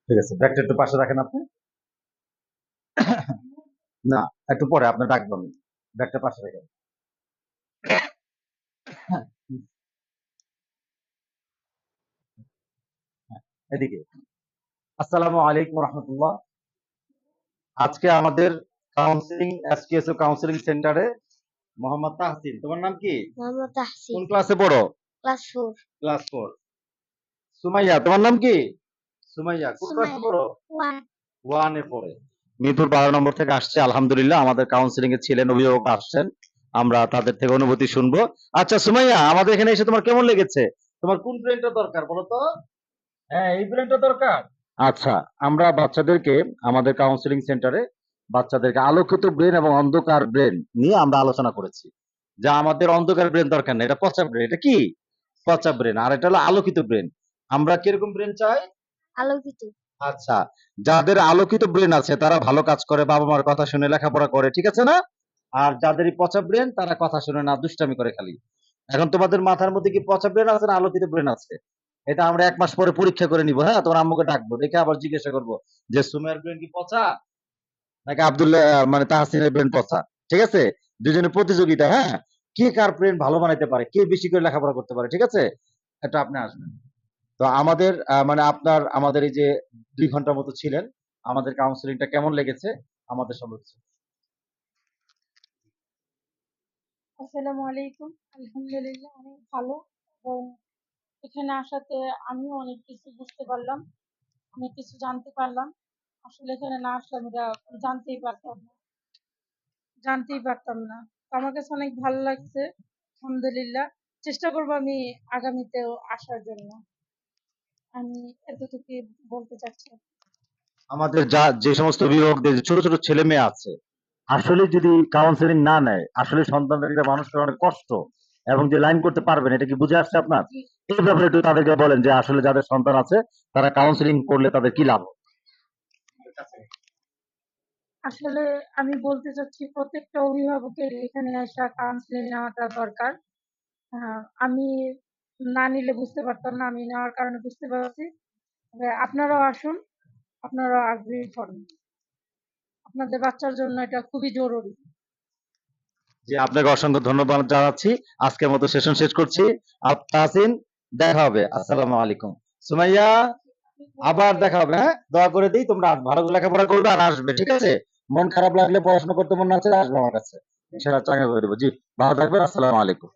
ঠিক আছে, ব্যাগটা একটু পাশে রাখেন আপনি। না, একটু পরে আপনি ডাকবো আমি। ব্যাগটা পাশে রাখেন। হ্যাঁ, এদিকে। আসসালামু আলাইকুম রহমতুল্লাহ। আজকে আমাদের কাউন্সিলিং এসকেএসও কাউন্সিলিং সেন্টারে মোহাম্মদ তাহসিন, তোমার নাম কি? মোহাম্মদ কোন তাহসিন, ক্লাসে পড়ো? ক্লাস 4। ক্লাস 4। সুমাইয়া, তোমার নাম কি? সুমাইয়া কোন ক্লাসে সুমাইয়া পড়ো? 1। 1 এ পড়ে। মিরপুর 12 নম্বর থেকে আসছে, আলহামদুলিল্লাহ আমাদের কাউন্সিলিং এ ছিলেন, অভিভাবক আসছেন, আমরা তাদের থেকে অনুভূতি শুনবো। আচ্ছা সুমাইয়া, আমাদের এখানে এসে তোমার কেমন লেগেছে? তোমার কোন ব্রেনটা দরকার বলো তো? হ্যাঁ, এই ব্রেনটা দরকার। আচ্ছা, আমরা বাচ্চাদেরকে আমাদের কাউন্সিলিং সেন্টারে বাচ্চাদেরকে আলোকিত ব্রেন এবং অন্ধকার ব্রেন নিয়ে আমরা আলোচনা করেছি। যা আমাদের অন্ধকার ব্রেন দরকার নেই, এটা পচা ব্রেন। এটা কি? পচা ব্রেন। আর এটা হলো আলোকিত ব্রেন। আমরা কিরকম ব্রেন চাই? আলোকিত। আচ্ছা, যাদের আলোকিত ব্রেন আছে তারা ভালো কাজ করে, বাবা মার কথা শুনে লেখাপড়া করে, ঠিক আছে না? আর যাদের এই পচা ব্রেন তারা কথা শুনে না, দুষ্টামি করে খালি। এখন তোমাদের মাথার মধ্যে কি পচা ব্রেন আছে না আলোকিত ব্রেন আছে? এটা আমরা 1 মাস পরে পরীক্ষা করে নিব। হ্যাঁ, তোমার আম্মুকে ডাকবো, দেখে আবার জিজ্ঞাসা করবো যে সুমাইয়ার ব্রেন কি পচা নাকি আব্দুল্লাহ মানে তাহসিনের ব্রেন পচা। ঠিক আছে? দুজনের প্রতিযোগিতা। হ্যাঁ, কে কার ব্রেন ভালো বানাইতে পারে, কে বেশি করে লেখাপড়া করতে পারে, ঠিক আছে? এটা আপনি আসবেন। তো আমাদের মানে আপনার আমাদের এই যে 2 ঘন্টার মতো ছিলেন, আমাদের কাউন্সিলিংটা কেমন লেগেছে আমাদের সম্পর্কে? আসসালামু আলাইকুম। আলহামদুলিল্লাহ অনেক ভালো, এবং এখানে আসাতে আমিও অনেক কিছু বুঝতে পারলাম, অনেক কিছু জানতে পারলাম। আসলে এখানে না আসলে আমি এটা জানতেই পারতাম না। তো আমার কাছে অনেক ভালো লাগছে। আলহামদুলিল্লাহ। চেষ্টা করবো আমি আগামীতেও আসার জন্য। আমি এতটুকুই বলতে চাচ্ছি। আমাদের যে সমস্ত অভিভাবকদের ছোট ছোট ছেলে মেয়ে আছে, আসলে যদি কাউন্সিলিং না নেয়, আসলে সন্তানদের এটা মানুষের অনেক কষ্ট, এবং যে লাইন করতে পারবেন, এটা কি বুঝে আসছে আপনার? জি। এই ব্যাপারে একটু তাদেরকে বলেন যে আসলে যাদের সন্তান আছে তারা কাউন্সিলিং করলে তাদের কি লাভ। আসলে আমি বলতে চাচ্ছি প্রত্যেকটা অভিভাবকের এখানে আসা কাউন্সিলিং নেওয়াটা দরকার। আমি না নিলে বুঝতে পারতাম না, আমি নেওয়ার কারণে বুঝতে পারছি। তবে আপনারাও আসুন, আপনারাও আগ্রহী হন। আপনাদের বাচ্চার জন্য এটা খুবই জরুরি। যে আপনাকে অসংখ্য ধন্যবাদ জানাচ্ছি। আজকের মতো সেশন শেষ করছি। তাহসিন, দেখা হবে। আসসালামু আলাইকুম। সুমাইয়া, আবার দেখা হবে। হ্যাঁ, দোয়া করে দিই তোমরা ভালো করে লেখাপড়া করবে আর আসবে, ঠিক আছে? মন খারাপ লাগলে, পড়াশোনা করতে মন না চাইলে আসবে আমার কাছে, ইনশাআল্লাহ চাঙ্গা করে দেবো। জি, ভালো থাকবেন। আসসালামু আলাইকুম।